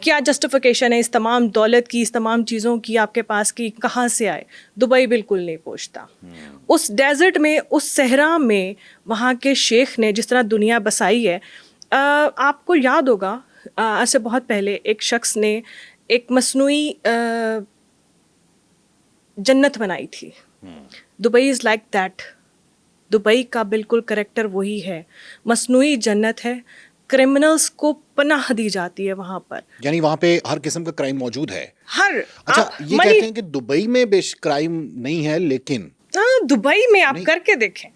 کیا جسٹیفیکیشن ہے اس تمام دولت کی, اس تمام چیزوں کی آپ کے پاس کی, کہاں سے آئے؟ دبئی بالکل نہیں پوچھتا. اس ڈیزرٹ میں, اس صحرا میں وہاں کے شیخ نے جس طرح دنیا بسائی ہے. آپ کو یاد ہوگا آج سے بہت پہلے ایک شخص نے ایک مصنوعی جنت بنائی تھی. Dubai is like that. Dubai کا بالکل کریکٹر وہی ہے, مصنوعی جنت ہے. کرمنلز کو پناہ دی جاتی ہے وہاں پر, یعنی وہاں پہ ہر قسم کا کرائم موجود ہے. ہر اچھا, یہ کہتے ہیں کہ دبئی میں بے کرائم نہیں ہے, لیکن دبئی میں آپ کر کے دیکھیں,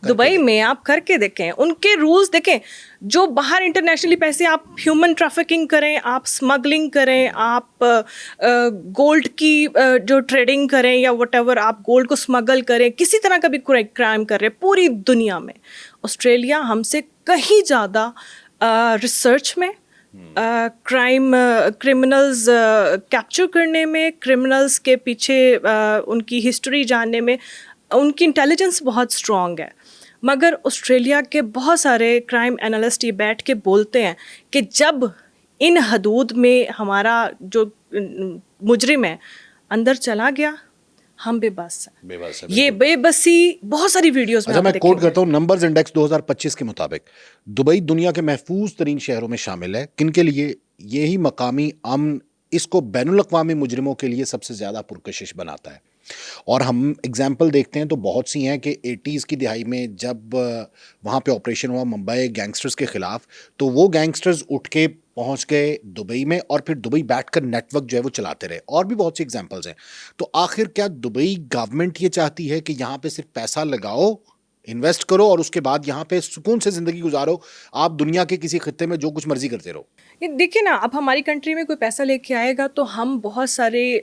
دبئی میں آپ کر کے دیکھیں, ان کے رولز دیکھیں. جو باہر انٹرنیشنلی پیسے, آپ ہیومن ٹریفکنگ کریں, آپ اسمگلنگ کریں, آپ گولڈ کی جو ٹریڈنگ کریں یا وٹ ایور, آپ گولڈ کو اسمگل کریں, کسی طرح کا بھی کرائم کر رہے پوری دنیا میں, آسٹریلیا ہم سے کہیں زیادہ ریسرچ میں, کرمنلز کیپچر کرنے میں, کرمنلز کے پیچھے ان کی ہسٹری جاننے میں ان کی انٹیلیجنس بہت اسٹرانگ ہے. مگر آسٹریلیا کے بہت سارے کرائم اینالسٹ یہ بیٹھ کے بولتے ہیں کہ جب ان حدود میں ہمارا جو مجرم ہے اندر چلا گیا, ہم بے بس ہیں. یہ بے بسی بہت ساری ویڈیوز میں. اچھا, میں کوٹ کرتا ہوں, نمبرز انڈیکس 2025 کے مطابق دبئی دنیا کے محفوظ ترین شہروں میں شامل ہے. کن کے لیے؟ یہی مقامی امن اس کو بین الاقوامی مجرموں کے لیے سب سے زیادہ پرکشش بناتا ہے. اور ہم اگزامپل دیکھتے ہیں تو بہت سی ہیں کہ 80s کی دہائی میں جب وہاں پہ آپریشن ہوا ممبئی گینگسٹرز کے خلاف, تو وہ گینگسٹرز اٹھ کے پہنچ گئے دبئی میں, اور پھر دبئی بیٹھ کر نیٹ ورک جو ہے وہ چلاتے رہے. اور بھی بہت سی اگزامپلز ہیں. تو آخر کیا دبئی گورنمنٹ یہ چاہتی ہے کہ یہاں پہ صرف پیسہ لگاؤ, انویسٹ کرو, اور اس کے بعد یہاں پہ سکون سے زندگی گزارو, آپ دنیا کے کسی خطے میں جو کچھ مرضی کرتے رہو؟ دیکھیے نا, اب ہماری کنٹری میں کوئی پیسہ لے کے آئے گا تو ہم بہت سارے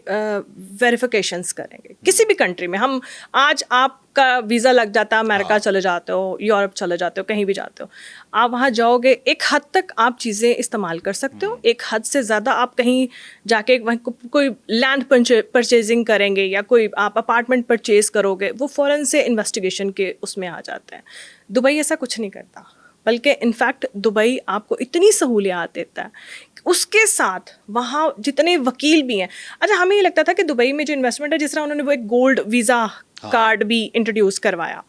ویریفیکیشنس کریں گے. کسی بھی کنٹری میں ہم, آج آپ کا ویزا لگ جاتا ہے, امریکہ چلے جاتے ہو, یورپ چلے جاتے ہو, کہیں بھی جاتے ہو, آپ وہاں جاؤ گے, ایک حد تک آپ چیزیں استعمال کر سکتے ہو. ایک حد سے زیادہ آپ کہیں جا کے کوئی لینڈ پرچیزنگ کریں گے یا کوئی آپ اپارٹمنٹ پرچیز کرو گے, وہ فوراً سے انویسٹیگیشن کے اس میں آ جاتے ہیں. دبئی ایسا کچھ نہیں کرتا, بلکہ انفیکٹ دبئی آپ کو اتنی سہولیات دیتا ہے. اس کے ساتھ وہاں جتنے وکیل بھی ہیں. اچھا, ہمیں یہ لگتا تھا کہ دبئی میں جو انویسٹمنٹ ہے, جس طرح انہوں نے وہ ایک گولڈ ویزا کارڈ بھی انٹروڈیوس کروایا,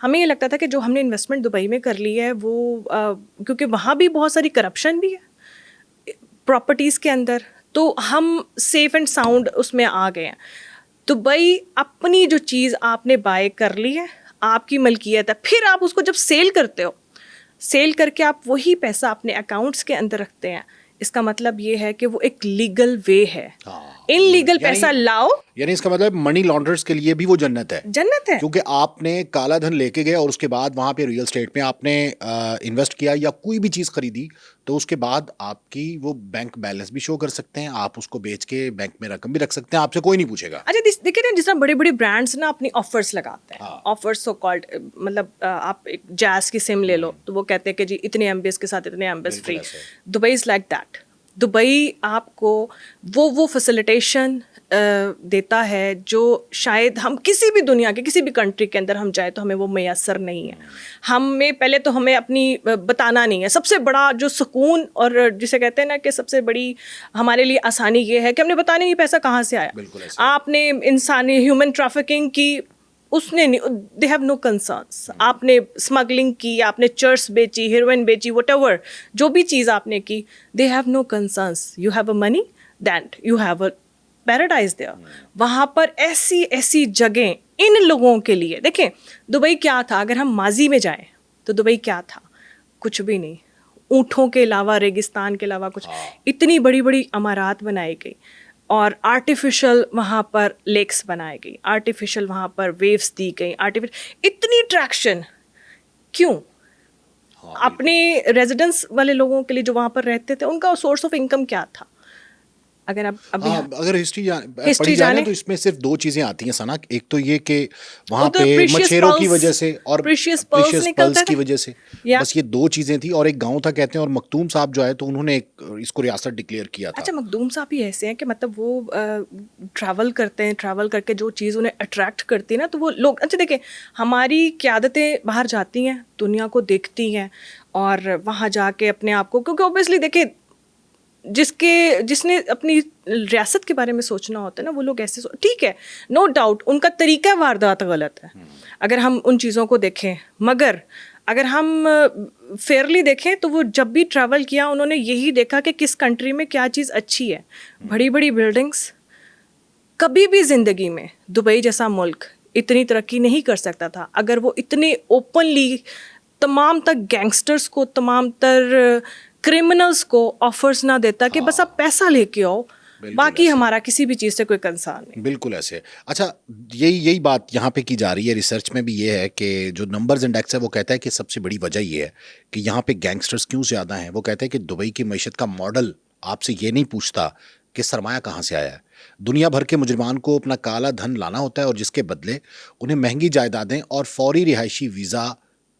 ہمیں یہ لگتا تھا کہ جو ہم نے انویسٹمنٹ دبئی میں کر لی ہے وہ, کیونکہ وہاں بھی بہت ساری کرپشن بھی ہے پراپرٹیز کے اندر, تو ہم سیف اینڈ ساؤنڈ اس میں آ گئے ہیں. دبئی اپنی جو چیز آپ نے بائی کر لی ہے, آپ کی ملکیت ہے, پھر آپ اس کو جب سیل کرتے ہو, سیل کر کے آپ وہی پیسہ اپنے اکاؤنٹس کے اندر رکھتے ہیں. اس کا مطلب یہ ہے کہ وہ ایک لیگل وے ہے. ان لیگل پیسہ لاؤ, یعنی اس کا مطلب منی لانڈرز کے لیے بھی وہ جنت ہے. جنت ہے, کیونکہ آپ نے کالا دھن لے کے گئے اور اس کے بعد وہاں پہ ریئل اسٹیٹ میں آپ نے انویسٹ کیا یا کوئی بھی چیز خریدی, تو اس کے بعد آپ کی وہ بینک بیلنس بھی شو کر سکتے ہیں, آپ اس کو بیچ کے بینک میں رقم بھی رکھ سکتے ہیں, آپ سے کوئی نہیں پوچھے گا. اچھا دیکھیں نا, جس طرح بڑے بڑے برانڈس نا اپنی آفرس لگاتے ہیں, آفرس سو کالڈ, مطلب آپ ایک جاز کی سم لے لو تو وہ کہتے ہیں کہ جی اتنے ایم بی ایس کے ساتھ اتنے M B S free. Dubai is like that. Dubai آپ کو وہ فیسیلیٹیشن دیتا ہے جو شاید ہم کسی بھی دنیا کے کسی بھی کنٹری کے اندر ہم جائے تو ہمیں وہ میسر نہیں ہے. ہمیں پہلے تو ہمیں اپنی بتانا نہیں ہے. سب سے بڑا جو سکون اور جسے کہتے ہیں نا کہ سب سے بڑی ہمارے لیے آسانی یہ ہے کہ ہم نے بتانا نہیں پیسہ کہاں سے آیا. آپ نے انسانی ہیومن ٹریفکنگ کی, اس نے دے ہیو نو کنسرنس. آپ نے اسمگلنگ کی, آپ نے چرس بیچی, ہیروئن بیچی, وٹ ایور جو بھی چیز آپ نے کی, they have no concerns. You have a money, then you have a paradise there. وہاں پر ایسی جگہیں ان لوگوں کے لیے. دیکھیں دبئی کیا تھا, اگر ہم ماضی میں جائیں تو دبئی کیا تھا, کچھ بھی نہیں. اونٹوں کے علاوہ, ریگستان کے علاوہ کچھ. اتنی بڑی بڑی عمارات بنائی گئی اور آرٹیفیشل وہاں پر لیکس بنائے گئی, آرٹیفیشل وہاں پر ویوز دی گئی, اتنی اٹریکشن. کیوں؟ اپنے ریزیڈنس والے لوگوں کے لیے جو وہاں پر رہتے تھے, ان کا سورس آف انکم کیا تھا؟ اگر آپ اگر ہسٹری پڑھی جائے تو اس میں صرف دو چیزیں آتی ہیں ثنا. ایک تو یہ کہ وہاں پہ مچھیروں کی وجہ سے اور پریشیس پرلز کی وجہ سے, بس یہ دو چیزیں تھیں. اور ایک گاؤں تھا کہتے ہیں, اور مخدوم صاحب جو آئے تو انہوں نے اس کو ریاست ڈکلیئر کیا تھا. اچھا, مخدوم صاحب ہی ایسے ہیں کہ مطلب وہ ٹریول کرتے ہیں, ٹریول کر کے جو چیز انہیں اٹریکٹ کرتی ہے نا, تو وہ لوگ. اچھا دیکھیں, ہماری قیادتیں باہر جاتی ہیں, دنیا کو دیکھتی ہیں, اور وہاں جا کے اپنے آپ کو, کیونکہ اوبیسلی دیکھیں جس نے اپنی ریاست کے بارے میں سوچنا ہوتا ہے نا, وہ لوگ ایسے ٹھیک ہے, نو ڈاؤٹ ان کا طریقہ واردات غلط ہے اگر ہم ان چیزوں کو دیکھیں, مگر اگر ہم فیئرلی دیکھیں تو وہ جب بھی ٹریول کیا انہوں نے یہی دیکھا کہ کس کنٹری میں کیا چیز اچھی ہے. بڑی بڑی بلڈنگس, کبھی بھی زندگی میں دبئی جیسا ملک اتنی ترقی نہیں کر سکتا تھا اگر وہ اتنے اوپنلی تمام تر گینگسٹرز کو, تمام تر کرمنلز کو آفرز نہ دیتا کہ بس آپ پیسہ لے کے آؤ, باقی ہمارا کسی بھی چیز سے کوئی کنسرن نہیں. بالکل ایسے. اچھا, یہی بات یہاں پہ کی جا رہی ہے, ریسرچ میں بھی یہ ہے کہ جو نمبرز انڈیکس ہے وہ کہتا ہے کہ سب سے بڑی وجہ یہ ہے کہ یہاں پہ گینگسٹرز کیوں زیادہ ہیں. وہ کہتے ہیں کہ دبئی کی معیشت کا ماڈل آپ سے یہ نہیں پوچھتا کہ سرمایہ کہاں سے آیا ہے. دنیا بھر کے مجرمان کو اپنا کالا دھن لانا ہوتا ہے اور جس کے بدلے انہیں مہنگی جائیدادیں اور فوری رہائشی ویزا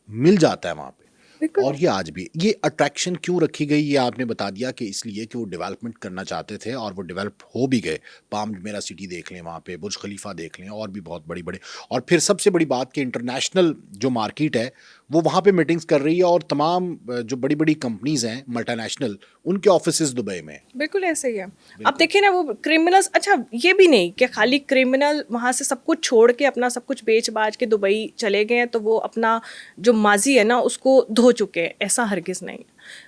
مل جاتا ہے وہاں پہ. اور یہ آج بھی یہ اٹریکشن کیوں رکھی گئی, یہ آپ نے بتا دیا کہ اس لیے کہ وہ ڈیولپمنٹ کرنا چاہتے تھے اور وہ ڈیولپ ہو بھی گئے. پام میرا سٹی دیکھ لیں, وہاں پہ برج خلیفہ دیکھ لیں, اور بھی بہت بڑی بڑے. اور پھر سب سے بڑی بات کہ انٹرنیشنل جو مارکیٹ ہے وہ وہاں پہ میٹنگز کر رہی ہے, اور تمام جو بڑی بڑی کمپنیز ہیں ملٹی نیشنل, ان کے آفیسز دبئی میں. بالکل ایسے ہی ہے. اب دیکھیں نا, وہ کرمنلز, اچھا یہ بھی نہیں کہ خالی کرمنل وہاں سے سب کچھ چھوڑ کے اپنا سب کچھ بیچ باچ کے دبئی چلے گئے ہیں تو وہ اپنا جو ماضی ہے نا اس کو دھو چکے ہیں, ایسا ہرگز نہیں.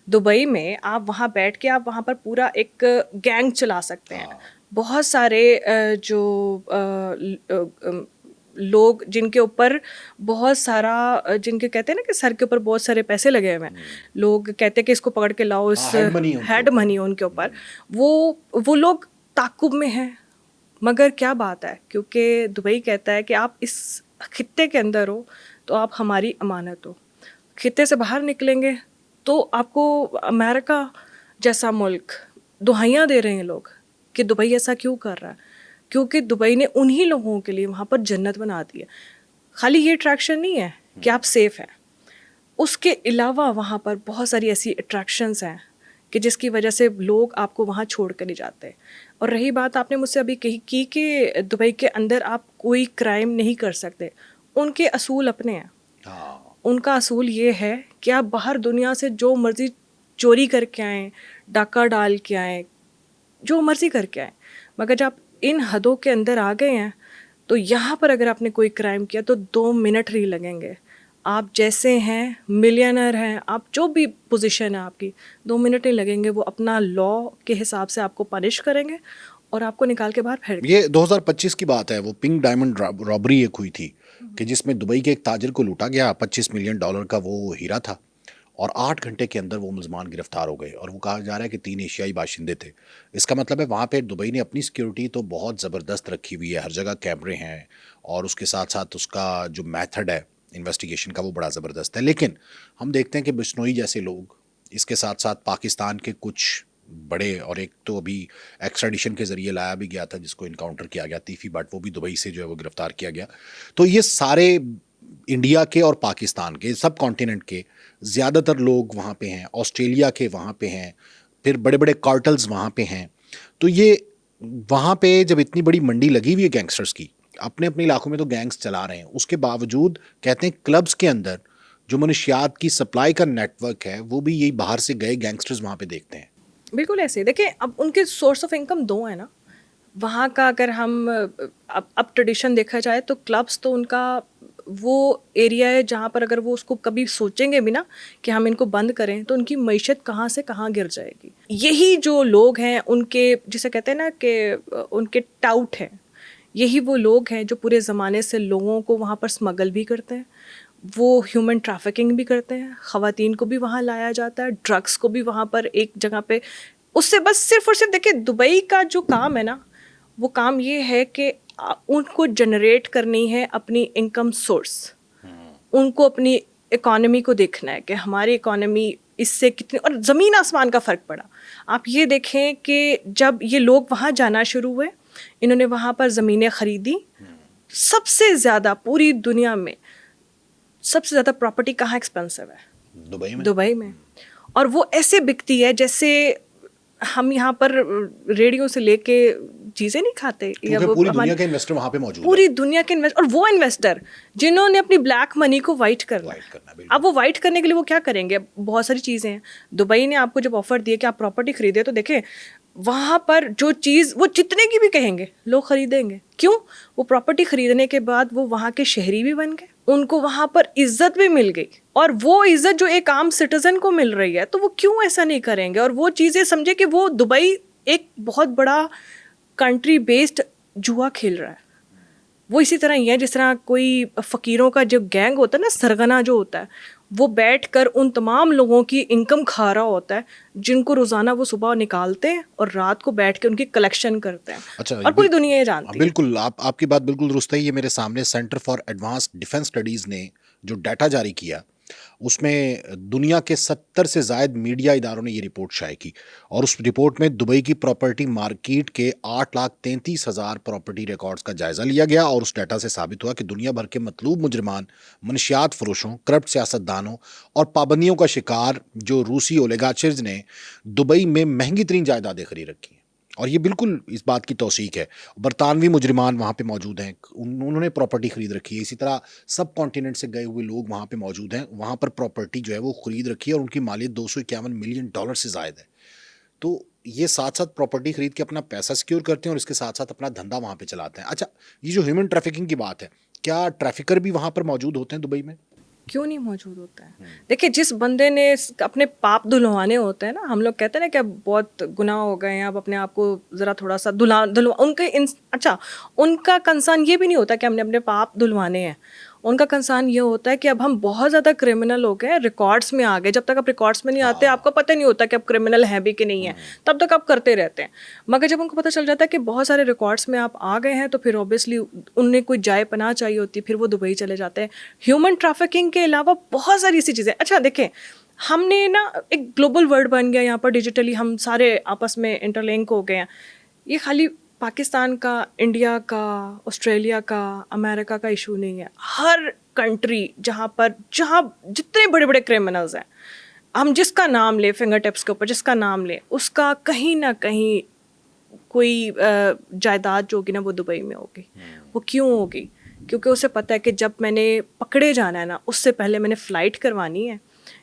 دبئی میں آپ وہاں بیٹھ کے آپ وہاں پر پورا ایک گینگ چلا سکتے ہیں. بہت سارے جو لوگ جن کے اوپر بہت سارا, جن کے کہتے ہیں نا کہ سر کے اوپر بہت سارے پیسے لگے ہوئے ہیں, لوگ کہتے ہیں کہ اس کو پکڑ کے لاؤ, اس ہیڈ منی ان کے اوپر, وہ لوگ تعاقب میں ہیں. مگر کیا بات ہے, کیونکہ دبئی کہتا ہے کہ آپ اس خطے کے اندر ہو تو آپ ہماری امانت ہو. خطے سے باہر نکلیں گے تو آپ کو امریکہ جیسا ملک دہائیاں دے رہے ہیں لوگ کہ دبئی ایسا کیوں کر رہا ہے, کیونکہ دبئی نے انہی لوگوں کے لیے وہاں پر جنت بنا دی ہے. خالی یہ اٹریکشن نہیں ہے کہ آپ سیف ہیں, اس کے علاوہ وہاں پر بہت ساری ایسی اٹریکشنز ہیں کہ جس کی وجہ سے لوگ آپ کو وہاں چھوڑ کر نہیں جاتے. اور رہی بات آپ نے مجھ سے ابھی کی کہ دبئی کے اندر آپ کوئی کرائم نہیں کر سکتے, ان کے اصول اپنے ہیں. ان کا اصول یہ ہے کہ آپ باہر دنیا سے جو مرضی چوری کر کے آئیں, ڈاکہ ڈال کے آئیں, جو مرضی کر کے آئیں, مگر جب ان حدوں کے اندر آ گئے ہیں تو یہاں پر اگر آپ نے کوئی کرائم کیا تو 2 منٹ نہیں لگیں گے. آپ جیسے ہیں, ملینر ہیں, آپ جو بھی پوزیشن ہے آپ کی, 2 منٹ نہیں لگیں گے. وہ اپنا لا کے حساب سے آپ کو پنش کریں گے اور آپ کو نکال کے باہر پھینک. یہ 2025 کی بات ہے, وہ پنک ڈائمنڈ رابری ایک ہوئی تھی کہ جس میں دبئی کے ایک تاجر کو لوٹا گیا. $25 ملین کا وہ ہیرا تھا, اور 8 گھنٹے کے اندر وہ ملزمان گرفتار ہو گئے, اور وہ کہا جا رہا ہے کہ 3 ایشیائی باشندے تھے. اس کا مطلب ہے وہاں پہ دبئی نے اپنی سیکیورٹی تو بہت زبردست رکھی ہوئی ہے, ہر جگہ کیمرے ہیں, اور اس کے ساتھ ساتھ اس کا جو میتھڈ ہے انویسٹیگیشن کا وہ بڑا زبردست ہے. لیکن ہم دیکھتے ہیں کہ بشنوئی جیسے لوگ, اس کے ساتھ ساتھ پاکستان کے کچھ بڑے, اور ایک تو ابھی ایکسٹریڈیشن کے ذریعے لایا بھی گیا تھا جس کو انکاؤنٹر کیا گیا تیفی بٹ, وہ بھی دبئی سے جو ہے وہ گرفتار کیا گیا. تو یہ سارے انڈیا کے اور پاکستان کے, سب کانٹیننٹ کے زیادہ تر لوگ وہاں پہ ہیں, آسٹریلیا کے وہاں پہ ہیں, پھر بڑے بڑے کارٹلز وہاں پہ ہیں. تو یہ وہاں پہ جب اتنی بڑی منڈی لگی ہوئی ہے گینگسٹرز کی, اپنے اپنے علاقوں میں تو گینگز چلا رہے ہیں, اس کے باوجود کہتے ہیں کلبز کے اندر جو منشیات کی سپلائی کا نیٹ ورک ہے وہ بھی یہی باہر سے گئے گینگسٹرز وہاں پہ دیکھتے ہیں. بالکل ایسے دیکھیں, اب ان کے سورس آف انکم 2 ہیں نا وہاں کا. اگر ہم اب ٹریڈیشن دیکھا جائے تو کلبس تو ان کا وہ ایریا ہے جہاں پر اگر وہ اس کو کبھی سوچیں گے بھی نا کہ ہم ان کو بند کریں تو ان کی معیشت کہاں سے کہاں گر جائے گی. یہی جو لوگ ہیں ان کے, جسے کہتے ہیں نا کہ ان کے ٹاؤٹ ہیں, یہی وہ لوگ ہیں جو پورے زمانے سے لوگوں کو وہاں پر اسمگل بھی کرتے ہیں, وہ ہیومن ٹریفکنگ بھی کرتے ہیں, خواتین کو بھی وہاں لایا جاتا ہے, ڈرگس کو بھی وہاں پر ایک جگہ پہ. اس سے بس صرف اور صرف دیکھیں دبئی کا جو کام ہے نا, وہ کام یہ ہے کہ ان کو جنریٹ کرنی ہے اپنی انکم سورس. ان کو اپنی اکانومی کو دیکھنا ہے کہ ہماری اکانومی اس سے کتنی, اور زمین آسمان کا فرق پڑا. آپ یہ دیکھیں کہ جب یہ لوگ وہاں جانا شروع ہوئے, انہوں نے وہاں پر زمینیں خریدی. سب سے زیادہ پوری دنیا میں سب سے زیادہ پراپرٹی کہاں ایکسپینسو ہے؟ دبئی میں. اور وہ ایسے بکتی ہے جیسے ہم یہاں پر ریڈیو سے لے کے چیزیں نہیں کھاتے, پوری دنیا کے انویسٹر وہاں پہ موجود ہیں, پوری دنیا کے انویسٹر, اور وہ انویسٹر جنہوں نے اپنی بلیک منی کو وائٹ کرنا. اب وہ وائٹ کرنے کے لیے وہ کیا کریں گے؟ بہت ساری چیزیں ہیں. دبئی نے آپ کو جب آفر دیا کہ آپ پراپرٹی خریدے, تو دیکھیں وہاں پر جو چیز وہ جتنے کی بھی کہیں گے لوگ خریدیں گے. کیوں؟ وہ پراپرٹی خریدنے کے بعد وہ وہاں کے شہری بھی بن گئے, ان کو وہاں پر عزت بھی مل گئی, اور وہ عزت جو ایک عام سٹیزن کو مل رہی ہے, تو وہ کیوں ایسا نہیں کریں گے؟ اور وہ چیزیں سمجھے کہ وہ دبئی ایک بہت بڑا کنٹری بیسڈ جوا کھیل رہا ہے. وہ اسی طرح ہی ہے جس طرح کوئی فقیروں کا جو گینگ ہوتا ہے نا, سرغنہ جو ہوتا ہے, وہ بیٹھ کر ان تمام لوگوں کی انکم کھا رہا ہوتا ہے جن کو روزانہ وہ صبح نکالتے ہیں اور رات کو بیٹھ کے ان کی کلیکشن کرتے ہیں. اچھا, اور پوری دنیا یہ جانتی ہے. بالکل آپ کی بات بالکل درست ہے. یہ میرے سامنے centre for advance defence studies نے جو ڈیٹا جاری کیا, اس میں دنیا کے 70 سے زائد میڈیا اداروں نے یہ رپورٹ شائع کی, اور اس رپورٹ میں دبئی کی پراپرٹی مارکیٹ کے 8,33,000 پراپرٹی ریکارڈز کا جائزہ لیا گیا, اور اس ڈیٹا سے ثابت ہوا کہ دنیا بھر کے مطلوب مجرمان, منشیات فروشوں, کرپٹ سیاستدانوں اور پابندیوں کا شکار جو روسی اولیگارچز نے دبئی میں مہنگی ترین جائیدادیں خرید رکھی ہیں. اور یہ بالکل اس بات کی توثیق ہے. برطانوی مجرمان وہاں پہ موجود ہیں, انہوں نے پراپرٹی خرید رکھی ہے. اسی طرح سب کانٹیننٹ سے گئے ہوئے لوگ وہاں پہ موجود ہیں, وہاں پر پراپرٹی جو ہے وہ خرید رکھی ہے, اور ان کی مالیت $251 ملین سے زائد ہے. تو یہ ساتھ ساتھ پراپرٹی خرید کے اپنا پیسہ سیکیور کرتے ہیں, اور اس کے ساتھ ساتھ اپنا دھندا وہاں پہ چلاتے ہیں. اچھا, یہ جو ہیومن ٹریفکنگ کی بات ہے, کیا ٹریفکر بھی وہاں پر موجود ہوتے ہیں دبئی میں؟ کیوں نہیں موجود ہوتا ہے؟ دیکھیں, جس بندے نے اپنے پاپ دھلوانے ہوتے ہیں نا, ہم لوگ کہتے ہیں نا کہ اب بہت گناہ ہو گئے ہیں, اب اپنے آپ کو ذرا تھوڑا سا ان کے اچھا, ان کا کنسرن یہ بھی نہیں ہوتا کہ ہم نے اپنے پاپ دھلوانے ہیں. ان کا کنسرن یہ ہوتا ہے کہ اب ہم بہت زیادہ کرمنل ہو گئے ہیں, ریکارڈس میں آ گئے. جب تک آپ ریکارڈس میں نہیں آتے, آپ کو پتہ نہیں ہوتا کہ آپ کرمنل ہیں بھی کہ نہیں ہیں, تب تک آپ کرتے رہتے ہیں. مگر جب ان کو پتہ چل جاتا ہے کہ بہت سارے ریکارڈس میں آپ آ گئے ہیں, تو پھر اوبیسلی انہیں کوئی جائے پناہ چاہیے ہوتی ہے, پھر وہ دبئی چلے جاتے ہیں. ہیومن ٹریفکنگ کے علاوہ بہت ساری ایسی چیزیں. اچھا دیکھیں, ہم نے نا ایک گلوبل ورلڈ بن گیا یہاں پر, ڈیجیٹلی ہم سارے آپس میں انٹر لنک ہو گئے ہیں. یہ خالی پاکستان کا, انڈیا کا, آسٹریلیا کا, امریکہ کا ایشو نہیں ہے. ہر کنٹری جہاں جتنے بڑے بڑے کرمنلز ہیں, ہم جس کا نام لیں فنگر ٹپس کے اوپر, جس کا نام لیں, اس کا کہیں نہ کہیں کوئی جائیداد جو ہوگی نا وہ دبئی میں ہوگی. وہ کیوں ہوگی؟ کیونکہ اسے پتہ ہے کہ جب میں نے پکڑے جانا ہے نا, اس سے پہلے میں نے فلائٹ کروانی ہے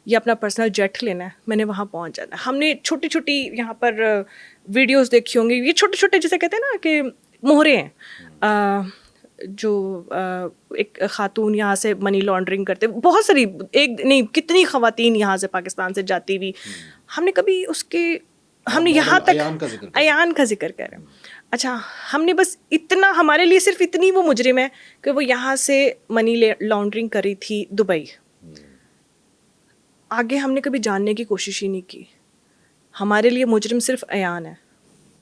یا اپنا پرسنل جیٹ لینا ہے, میں نے وہاں پہنچ جانا ہے. ہم نے چھوٹی چھوٹی یہاں پر ویڈیوز دیکھی ہوں گی, یہ چھوٹے چھوٹے جسے کہتے ہیں نا کہ مہرے ہیں, جو ایک خاتون یہاں سے منی لانڈرنگ کرتے, بہت ساری, ایک نہیں کتنی خواتین یہاں سے پاکستان سے جاتی ہوئی. ہم نے کبھی اس کے, ہم نے یہاں تک ایان کا ذکر کریں. اچھا, ہم نے بس اتنا, ہمارے لیے صرف اتنی وہ مجرم ہے کہ وہ یہاں سے منی لانڈرنگ کری تھی دبئی. آگے ہم نے کبھی جاننے کی کوشش ہی نہیں کی. ہمارے لیے مجرم صرف ایان ہے.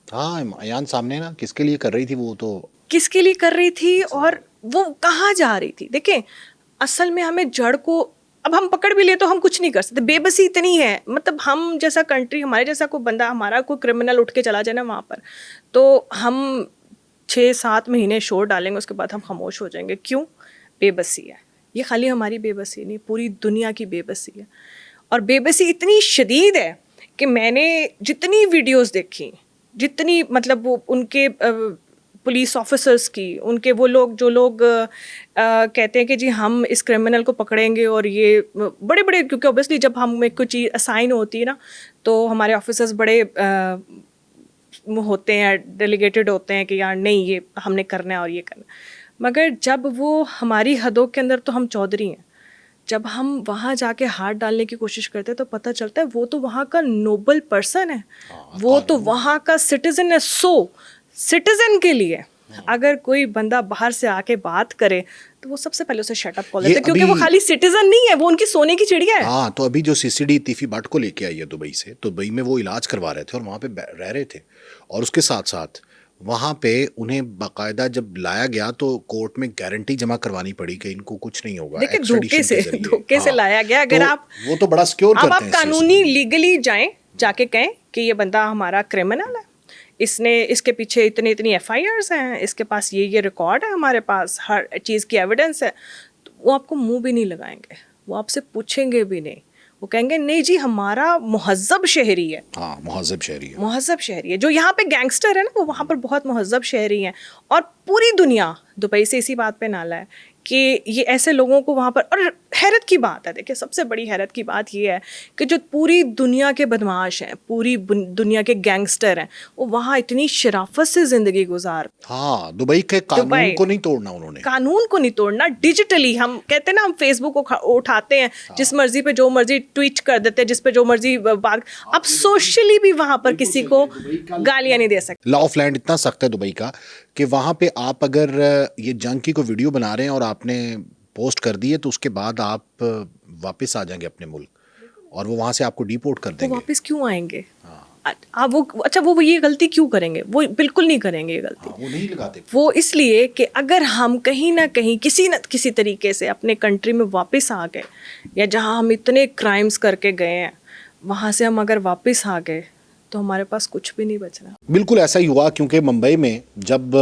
ہاں, ایان سامنے نا, کس کے لیے کر رہی تھی وہ, تو کس کے لیے کر رہی تھی اور وہ کہاں جا رہی تھی. دیکھیں, اصل میں ہمیں جڑ کو, اب ہم پکڑ بھی لے تو ہم کچھ نہیں کر سکتے. بے بسی اتنی ہے, مطلب ہم جیسا کنٹری, ہمارے جیسا کوئی بندہ, ہمارا کوئی کرمنل اٹھ کے چلا جائے نا وہاں پر, تو ہم 6-7 مہینے شور ڈالیں گے, اس کے بعد ہم خاموش ہو جائیں گے. کیوں؟ بے بسی ہے. یہ خالی ہماری بے بسی نہیں, پوری دنیا کی بے بسی ہے. اور بے بسی اتنی شدید ہے کہ میں نے جتنی ویڈیوز دیکھی, جتنی مطلب وہ ان کے پولیس آفیسرس کی, ان کے وہ لوگ جو لوگ کہتے ہیں کہ جی ہم اس کرمنل کو پکڑیں گے, اور یہ بڑے بڑے, کیونکہ اوبیسلی جب ہم ایک کوئی چیز اسائن ہوتی ہے نا, تو ہمارے آفیسرس بڑے ہوتے ہیں, ڈیلیگیٹڈ ہوتے ہیں کہ یار نہیں یہ ہم نے کرنا ہے اور یہ کرنا. مگر جب وہ ہماری حدوں کے اندر, تو ہم چودھری ہیں, جب ہم وہاں جا کے ہاتھ ڈالنے کی کوشش کرتے ہیں تو پتہ چلتا ہے وہ تو وہاں کا نوبل پرسن ہے, وہ تو وہاں کا سٹیزن ہے. سٹیزن کے لیے اگر کوئی بندہ باہر سے آ کے بات کرے تو وہ سب سے پہلے اسے شٹ اپ کال دیتے ہیں, کیونکہ وہ خالی سٹیزن نہیں ہے, وہ ان کی سونے کی چڑیا ہے. ہاں, تو ابھی جو CCD تیفی بٹ کو لے کے آئی ہے دبئی سے, تو دبئی میں وہ علاج کروا رہے تھے اور وہاں پہ رہ رہے تھے, اور اس کے ساتھ ساتھ وہاں پہ انہیں باقاعدہ جب لایا گیا تو کورٹ میں گارنٹی جمع کروانی پڑی کہ ان کو کچھ نہیں ہوگا. دیکھیں, دھوکے سے لایا گیا. اگر آپ وہ تو بڑا سکیور کرتے ہیں, اب آپ قانونی لیگلی جائیں, جا کے کہیں کہ یہ بندہ ہمارا کرمنل ہے, اس کے پیچھے اتنی FIRs ہیں, اس کے پاس یہ ریکارڈ ہے, ہمارے پاس ہر چیز کی ایویڈنس ہے, تو وہ آپ کو منہ بھی نہیں لگائیں گے, وہ آپ سے پوچھیں گے بھی نہیں, وہ کہیں گے نہیں جی ہمارا مہذب شہری ہے. ہاں مہذب شہری ہے. مہذب شہری ہے. جو یہاں پہ گینگسٹر ہے نا وہ وہاں پر بہت مہذب شہری ہیں. اور پوری دنیا دبئی سے اسی بات پہ نالا ہے کہ یہ ایسے لوگوں کو وہاں پر. اور حیرت کی بات ہے, دیکھیں سب سے بڑی حیرت کی بات یہ ہے کہ جو پوری دنیا کے بدمعاش ہیں, پوری دنیا کے گینگسٹر ہیں, وہ وہاں اتنی شرافت سے زندگی گزار. ہاں دبئی کے قانون کو نہیں توڑنا انہوں نے, قانون کو نہیں توڑنا. ڈیجیٹلی ہم کہتے ہیں نا, ہم فیس بک کو اٹھاتے ہیں, جس مرضی پہ جو مرضی ٹویٹ کر دیتے ہیں, جس پہ جو مرضی بات. اب سوشلی بھی وہاں پر کسی کو گالیاں نہیں دے سکتے. لا آف لینڈ اتنا سخت ہے دبئی کا کہ وہاں پہ آپ اگر یہ جنگ کی کوئی ویڈیو بنا رہے ہیں اور آپ نے پوسٹ کر دی ہے تو اس کے بعد آپ واپس آ جائیں گے اپنے ملک, اور وہ وہاں سے آپ کو ڈیپورٹ کر دیں گے. واپس کیوں آئیں گے؟ وہ اچھا وہ یہ غلطی کیوں کریں گے؟ وہ بالکل نہیں کریں گے یہ غلطی. وہ نہیں لگاتے. وہ اس لیے کہ اگر ہم کہیں نہ کہیں کسی نہ کسی طریقے سے اپنے کنٹری میں واپس آ گئے, یا جہاں ہم اتنے کرائمز کر کے گئے ہیں وہاں سے ہم اگر واپس آ گئے تو ہمارے پاس کچھ بھی نہیں بچ رہا. بالکل ایسا ہی ہوا, کیونکہ ممبئی میں جب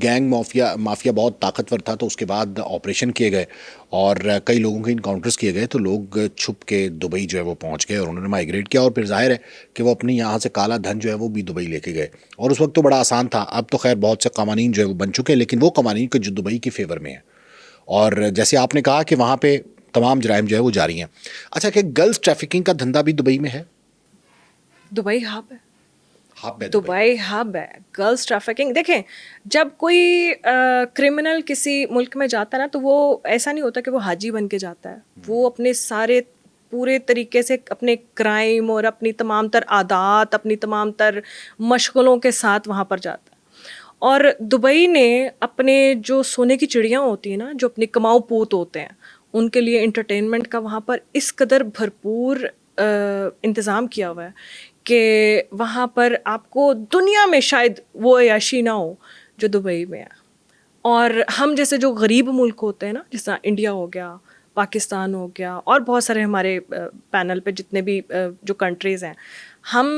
گینگ مافیا بہت طاقتور تھا تو اس کے بعد آپریشن کیے گئے اور کئی لوگوں کے انکاؤنٹرز کیے گئے, تو لوگ چھپ کے دبئی جو ہے وہ پہنچ گئے اور انہوں نے مائیگریٹ کیا, اور پھر ظاہر ہے کہ وہ اپنی یہاں سے کالا دھن جو ہے وہ بھی دبئی لے کے گئے. اور اس وقت تو بڑا آسان تھا, اب تو خیر بہت سے قوانین جو ہے وہ بن چکے ہیں, لیکن وہ قوانین کے جو دبئی کے فیور میں ہیں. اور جیسے آپ نے کہا کہ وہاں پہ تمام جرائم جو ہے وہ جاری ہیں. اچھا کہ گرلز ٹریفکنگ کا دھندا بھی دبئی میں ہے؟ دبئی ہب ہے. دبئی ہب ہے گرلز ٹریفکنگ. دیکھیں جب کوئی کرمنل کسی ملک میں جاتا ہے نا تو وہ ایسا نہیں ہوتا کہ وہ حاجی بن کے جاتا ہے. وہ اپنے سارے پورے طریقے سے اپنے کرائم اور اپنی تمام تر عادات, اپنی تمام تر مشغلوں کے ساتھ وہاں پر جاتا ہے. اور دبئی نے اپنے جو سونے کی چڑیاں ہوتی ہیں نا, جو اپنے کماؤ پوت ہوتے ہیں, ان کے لیے انٹرٹینمنٹ کا وہاں پر اس قدر بھرپور انتظام کیا ہوا ہے کہ وہاں پر آپ کو دنیا میں شاید وہ عیاشی نہ ہو جو دبئی میں ہے. اور ہم جیسے جو غریب ملک ہوتے ہیں نا, جس طرح انڈیا ہو گیا, پاکستان ہو گیا, اور بہت سارے ہمارے پینل پہ جتنے بھی جو کنٹریز ہیں, ہم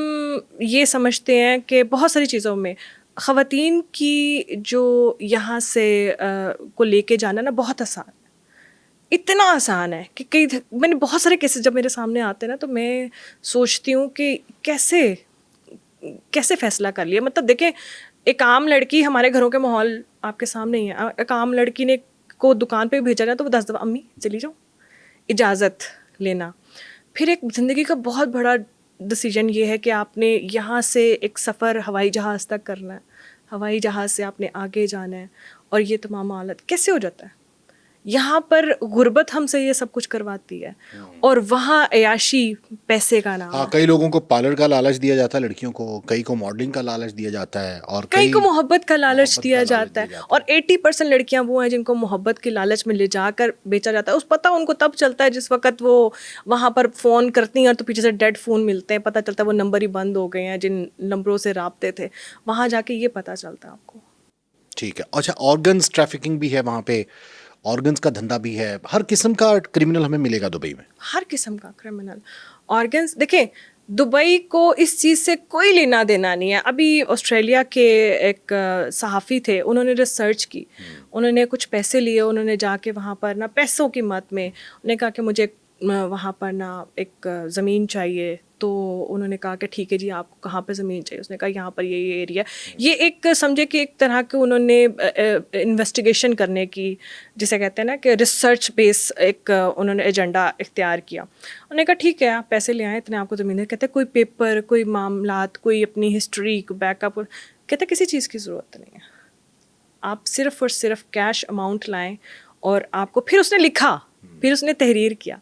یہ سمجھتے ہیں کہ بہت ساری چیزوں میں خواتین کی جو یہاں سے کو لے کے جانا نا بہت آسان, اتنا آسان ہے کہ میں نے بہت سارے کیسز جب میرے سامنے آتے ہیں نا تو میں سوچتی ہوں کہ کیسے فیصلہ کر لیا. مطلب دیکھیں ایک عام لڑکی, ہمارے گھروں کے ماحول آپ کے سامنے ہی ہے, ایک عام لڑکی نے کو دکان پہ بھیجا جائے تو وہ 10 دفعہ امی چلی جاؤ, اجازت لینا. پھر ایک زندگی کا بہت بڑا ڈیسیجن یہ ہے کہ آپ نے یہاں سے ایک سفر ہوائی جہاز تک کرنا ہے, ہوائی جہاز سے آپ نے آگے جانا ہے, اور یہ تمام حالت کیسے ہو جاتا ہے. یہاں پر غربت ہم سے یہ سب کچھ کرواتی ہے, اور وہاں عیاشی پیسے کا نام. ہاں کئی لوگوں کو پارلر کا لالچ دیا جاتا ہے لڑکیوں کو, کئی کو ماڈلنگ کا لالچ دیا جاتا ہے, اور کئی کو محبت کا لالچ دیا جاتا ہے. اور 80% لڑکیاں وہ ہیں جن کو محبت کے لالچ میں لے جا کر بیچا جاتا ہے. اس پتہ ان کو تب چلتا ہے جس وقت وہ وہاں پر فون کرتی ہیں تو پیچھے سے ڈیڈ فون ملتے ہیں, پتہ چلتا ہے وہ نمبر ہی بند ہو گئے ہیں جن نمبروں سے رابطے تھے. وہاں جا کے یہ پتہ چلتا ہے آپ کو. ٹھیک ہے. اچھا آرگنز ٹریفکنگ بھی ہے وہاں پہ, آرگنز کا دھندا بھی ہے, ہر قسم کا کرمنل ہمیں ملے گا دبئی میں, ہر قسم کا کرمنل آرگنز. دیکھیں دبئی کو اس چیز سے کوئی لینا دینا نہیں ہے. ابھی آسٹریلیا کے ایک صحافی تھے, انہوں نے ریسرچ کی, انہوں نے کچھ پیسے لیے, انہوں نے جا کے وہاں پر نا پیسوں کی مت میں انہوں نے کہا کہ مجھے وہاں پر نا ایک زمین چاہیے. تو انہوں نے کہا کہ ٹھیک ہے جی آپ کو کہاں پہ زمین چاہیے. اس نے کہا یہاں پر یہ ایریا. یہ ایک سمجھے کہ ایک طرح کے انہوں نے انویسٹیگیشن کرنے کی, جسے کہتے ہیں نا کہ ریسرچ بیس ایک انہوں نے ایجنڈا اختیار کیا. انہوں نے کہا ٹھیک ہے آپ پیسے لے آئیں, اتنے آپ کو زمین. کہتے ہیں کوئی پیپر, کوئی معاملات, کوئی اپنی ہسٹری, بیک اپ, کہتے ہیں کسی چیز کی ضرورت نہیں ہے. آپ صرف اور صرف کیش اماؤنٹ لائیں. اور آپ کو پھر اس نے لکھا, پھر اس نے تحریر کیا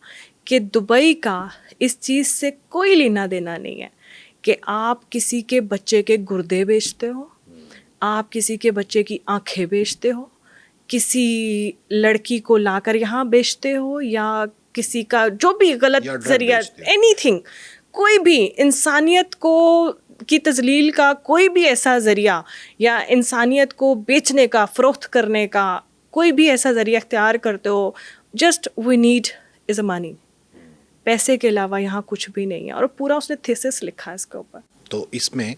کہ دبئی کا اس چیز سے کوئی لینا دینا نہیں ہے کہ آپ کسی کے بچے کے گردے بیچتے ہو, آپ کسی کے بچے کی آنکھیں بیچتے ہو, کسی لڑکی کو لا کر یہاں بیچتے ہو, یا کسی کا جو بھی غلط ذریعہ, اینی تھنگ, کوئی بھی انسانیت کو کی تذلیل کا کوئی بھی ایسا ذریعہ, یا انسانیت کو بیچنے کا, فروخت کرنے کا کوئی بھی ایسا ذریعہ اختیار کرتے ہو, جسٹ وی نیڈ از اے منی. پیسے کے علاوہ یہاں کچھ بھی نہیں ہے. اور پورا اس نے تھیسس لکھا ہے اس کے اوپر. تو اس میں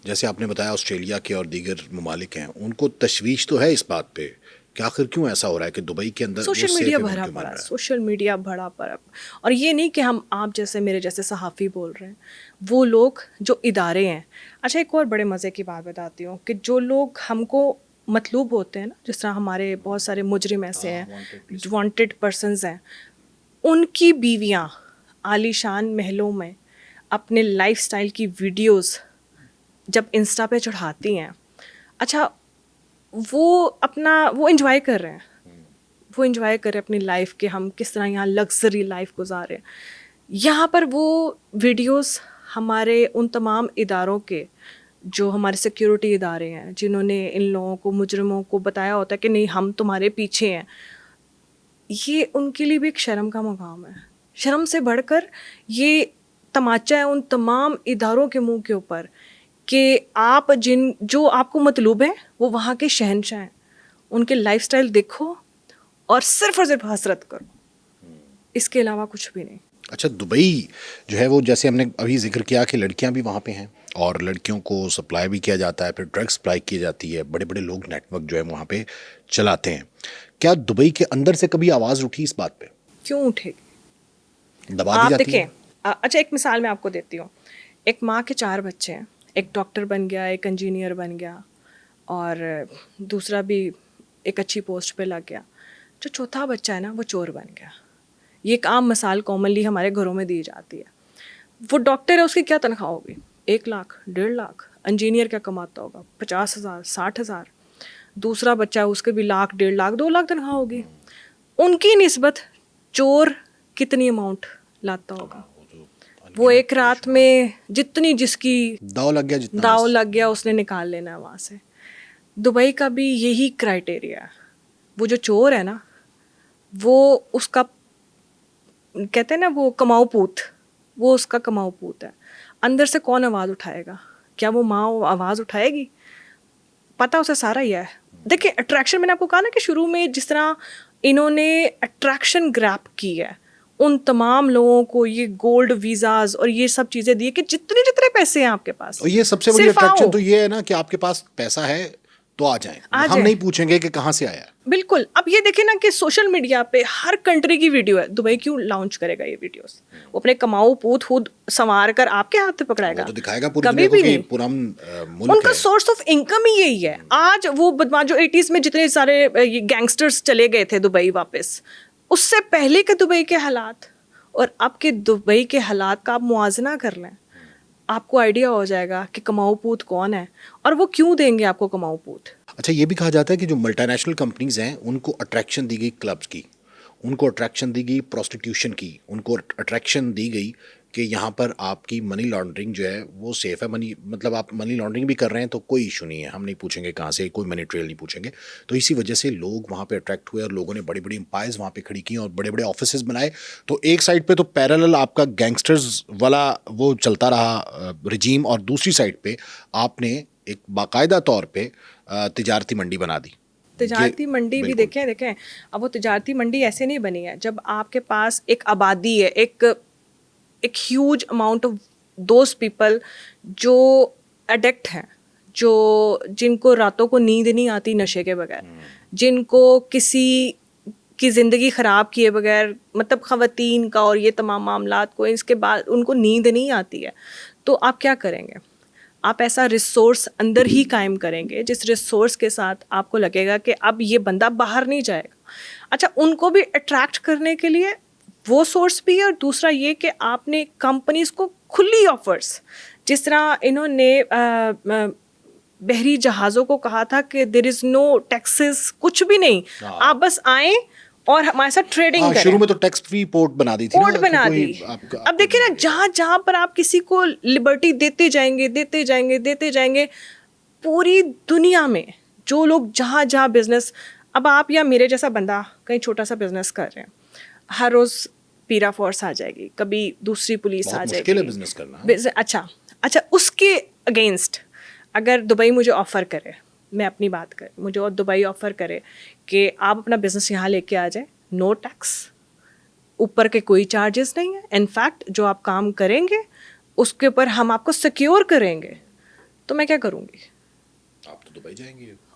جیسے آپ نے بتایا آسٹریلیا کے اور دیگر ممالک ہیں, ان کو تشویش تو ہے اس بات پہ کہ آخر کیوں ایسا ہو رہا ہے کہ دبئی کے اندر سوشل میڈیا بھرا پڑا, سوشل میڈیا بھرا پڑا. اور یہ نہیں کہ آپ جیسے میرے جیسے صحافی بول رہے ہیں, وہ لوگ جو ادارے ہیں. اچھا ایک اور بڑے مزے کی بات بتاتی ہوں کہ جو لوگ ہم کو مطلوب ہوتے ہیں نا, جس طرح ہمارے بہت سارے مجرم ایسے ہیں, وانٹیڈ پرسنز ہیں, ان کی بیویاں عالی شان محلوں میں اپنے لائف سٹائل کی ویڈیوز جب انسٹا پہ چڑھاتی ہیں. اچھا وہ انجوائے کر رہے ہیں, وہ انجوائے کر رہے ہیں اپنی لائف کے, ہم کس طرح یہاں لگژری لائف گزار رہے ہیں. یہاں پر وہ ویڈیوز ہمارے ان تمام اداروں کے جو ہمارے سیکیورٹی ادارے ہیں, جنہوں نے ان لوگوں کو, مجرموں کو بتایا ہوتا ہے کہ نہیں ہم تمہارے پیچھے ہیں, یہ ان کے لیے بھی ایک شرم کا مقام ہے. شرم سے بڑھ کر یہ تماچا ہے ان تمام اداروں کے منہ کے اوپر کہ آپ جو آپ کو مطلوب ہیں وہ وہاں کے شہنشاہ ہیں, ان کے لائف سٹائل دیکھو اور صرف حسرت کرو, اس کے علاوہ کچھ بھی نہیں. اچھا دبئی جو ہے وہ جیسے ہم نے ابھی ذکر کیا کہ لڑکیاں بھی وہاں پہ ہیں اور لڑکیوں کو سپلائی بھی کیا جاتا ہے, پھر ڈرگ سپلائی کی جاتی ہے, بڑے بڑے لوگ نیٹ ورک جو ہے وہاں پہ چلاتے ہیں. کیا دبئی کے اندر سے کبھی آواز اٹھی اس بات پہ؟ کیوں اٹھے گی, دبا دی آپ جاتی دیکھیں. ہے. اچھا ایک مثال میں آپ کو دیتی ہوں. ایک ماں کے 4 بچے ہیں, ایک ڈاکٹر بن گیا, ایک انجینئر بن گیا, اور دوسرا بھی ایک اچھی پوسٹ پہ لگ گیا. جو چوتھا بچہ ہے نا وہ چور بن گیا. یہ ایک عام مثال کامنلی ہمارے گھروں میں دی جاتی ہے. وہ ڈاکٹر ہے, اس کی کیا تنخواہ ہوگی؟ 1 لاکھ 1.5 لاکھ. انجینئر کیا کماتا ہوگا؟ 50,000 60,000. دوسرا بچہ ہے, اس کے بھی 1 لاکھ 1.5 لاکھ 2 لاکھ تنخواہ ہوگی. ان کی نسبت چور کتنی اماؤنٹ لاتا ہوگا؟ وہ ایک رات میں جتنی جس کی داؤ لگ گیا اس نے نکال لینا ہے وہاں سے. دبئی کا بھی یہی کرائٹیریا ہے. وہ جو چور ہے نا, وہ اس کا کہتے ہیں نا وہ کماؤ پوت, وہ اس کا کماؤ پوت ہے. اندر سے کون آواز اٹھائے گا؟ کیا وہ ماں آواز اٹھائے گی؟ پتہ اسے سارا ہی ہے. دیکھیں اٹریکشن, میں نے آپ کو کہا نا کہ شروع میں جس طرح انہوں نے اٹریکشن گریپ کی ہے, ان تمام لوگوں کو یہ گولڈ ویزاز اور یہ سب چیزیں دی کہ جتنے پیسے ہیں آپ کے پاس, اور یہ سب سے بڑی اٹریکشن تو یہ ہے نا کہ آپ کے پاس پیسہ ہے تو آ جائیں, ہم نہیں پوچھیں گے کہ کہاں سے آیا. بالکل. اب یہ دیکھیں نا کہ سوشل میڈیا پہ ہر کنٹری کی ویڈیو ہے. دبئی کیوں لانچ کرے گا یہ ویڈیوز؟ وہ اپنے کماؤ پوت خود سنوار کر آپ کے ہاتھ پہ پکڑائے گا؟ تو دکھائے گا کبھی بھی نہیں. ملک ان کا سورس آف انکم ہی یہی ہے. آج وہ جو 80s میں جتنے سارے گینگسٹرز چلے گئے تھے دبئی واپس, اس سے پہلے کے دبئی کے حالات اور اب کے دبئی کے حالات کا آپ موازنہ کر لیں, آپ کو آئیڈیا ہو جائے گا کہ کماؤ پوت کون ہے اور وہ کیوں دیں گے آپ کو کماؤ پوت. اچھا یہ بھی کہا جاتا ہے کہ جو ملٹی نیشنل کمپنیز ہیں ان کو اٹریکشن دی گئی کلبز کی, ان کو اٹریکشن دی گئی پروسٹیٹیوشن کی, ان کو اٹریکشن دی گئی کہ یہاں پر آپ کی منی لانڈرنگ جو ہے وہ سیف ہے. مطلب آپ منی لانڈرنگ بھی کر رہے ہیں تو کوئی ایشو نہیں ہے, ہم نہیں پوچھیں گے کہاں سے, کوئی منی ٹریل نہیں پوچھیں گے. تو اسی وجہ سے لوگ وہاں پہ اٹریکٹ ہوئے اور لوگوں نے بڑی بڑی امپائرز وہاں پہ کھڑی کی اور بڑے بڑے آفیسز بنائے. تو ایک سائڈ پہ تو پیرالل آپ کا گینگسٹرز والا وہ چلتا رہا رجیم, اور دوسری سائڈ پہ آپ نے ایک باقاعدہ طور پہ تجارتی منڈی بنا دی. تجارتی منڈی بھی دیکھیں اب وہ تجارتی منڈی ایسے نہیں بنی ہے. جب آپ کے پاس ایک آبادی ہے, ایک huge amount of those people جو ایڈکٹ ہیں, جن کو راتوں کو نیند نہیں آتی نشے کے بغیر, جن کو کسی کی زندگی خراب کیے بغیر, مطلب خواتین کا اور یہ تمام معاملات کو اس کے بعد ان کو نیند نہیں آتی ہے, تو آپ کیا کریں گے؟ آپ ایسا ریسورس اندر ہی قائم کریں گے جس ریسورس کے ساتھ آپ کو لگے گا کہ اب یہ بندہ باہر نہیں جائے گا. اچھا ان کو بھی اٹریکٹ کرنے کے لیے وہ سورس بھی ہے, اور دوسرا یہ کہ آپ نے کمپنیز کو کھلی آفرس, جس طرح انہوں نے بحری جہازوں کو کہا تھا کہ دیر از نو ٹیکسز, کچھ بھی نہیں, آپ بس آئیں اور ہمارے ساتھ ٹریڈنگ کریں. شروع میں تو ٹیکس فری پورٹ بنا دی تھی, پورٹ بنا دی. اب دیکھیں نا جہاں پر آپ کسی کو لبرٹی دیتے جائیں گے پوری دنیا میں جو لوگ جہاں بزنس, اب آپ یا میرے جیسا بندہ کہیں چھوٹا سا بزنس کر رہے ہیں, ہر روز پیرا فورس آ جائے گی, کبھی دوسری پولیس آ جائے گی. بزنس کرنا اچھا اس کے اگینسٹ اگر دبئی مجھے آفر کرے, میں اپنی بات کریں, مجھے اور دبئی آفر کرے کہ آپ اپنا بزنس یہاں لے کے آ جائیں, نو ٹیکس, اوپر کے کوئی چارجز نہیں ہیں, انفیکٹ جو آپ کام کریں گے اس کے اوپر ہم آپ کو سیکیور کریں گے, تو میں کیا کروں گی؟ آپ تو دبئی جائیں گے.